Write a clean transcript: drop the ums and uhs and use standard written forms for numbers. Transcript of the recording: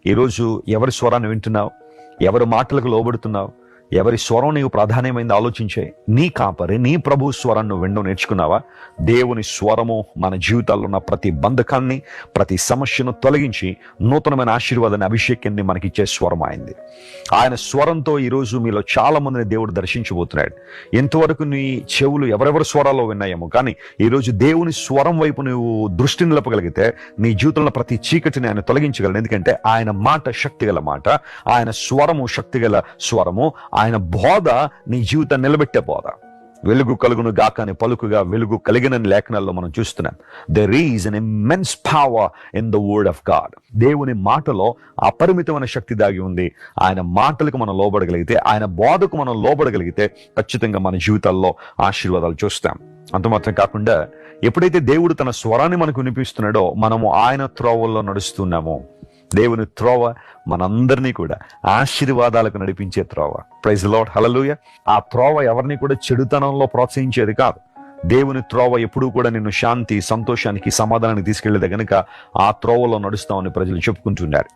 ఈరోజు ఎవరి స్వరాన్ని వింటున్నావు? ఎవరి మాటలకు లోబడుతున్నావు? ఎవరి స్వరం నీకు ప్రాధాన్యమైంది ఆలోచించే. నీ కాపరి, నీ ప్రభు స్వరం నువ్వు వినడం నేర్చుకున్నావా? దేవుని స్వరము మన జీవితాల్లో ఉన్న ప్రతి బంధకాన్ని, ప్రతి సమస్యను తొలగించి నూతనమైన ఆశీర్వాదాన్ని, అభిషేకాన్ని మనకిచ్చే స్వరం అయింది. ఆయన స్వరంతో ఈరోజు మీలో చాలా మందిని దేవుడు దర్శించబోతున్నాడు. ఎంతవరకు నీ చెవులు ఎవరెవరి స్వరాల్లో విన్నాయేమో, కానీ ఈరోజు దేవుని స్వరం వైపు నువ్వు దృష్టిని నిలపగలిగితే నీ జీవితంలో ప్రతి చీకటిని ఆయన తొలగించగలడు. ఎందుకంటే ఆయన మాట శక్తిగల మాట, ఆయన స్వరము శక్తిగల స్వరము, ఆయన బోధ నీ జీవితాన్ని నిలబెట్టే బోధ. వెలుగు కలుగును గాక అని పలుకుగా వెలుగు కలిగినని లేఖనాల్లో మనం చూస్తున్నాం. There is an immense power in the word of God. దేవుని మాటలో అపరిమితమైన శక్తి దాగి ఉంది. ఆయన మాటలకు మనం లోబడగలిగితే, ఆయన బోధకు మనం లోబడగలిగితే ఖచ్చితంగా మన జీవితాల్లో ఆశీర్వాదాలు చూస్తాం. అంత మాత్రం కాకుండా ఎప్పుడైతే దేవుడు తన స్వరాన్ని మనకు వినిపిస్తున్నాడో మనము ఆయన త్రోవల్లో నడుస్తున్నామో, దేవుని త్రోవ మనందరినీ కూడా ఆశీర్వాదాలకు నడిపించే త్రోవ. ప్రైజ్ ది లార్డ్, హల్లెలూయా. ఆ త్రోవ ఎవరిని కూడా చెడుతనంలో ప్రోత్సహించేది కాదు. దేవుని త్రోవ ఎప్పుడూ కూడా నిన్ను శాంతి, సంతోషానికి, సమాధానానికి తీసుకెళ్లేదే గనుక ఆ త్రోవలో నడుస్తామని ప్రజలు చెప్పుకుంటున్నారు.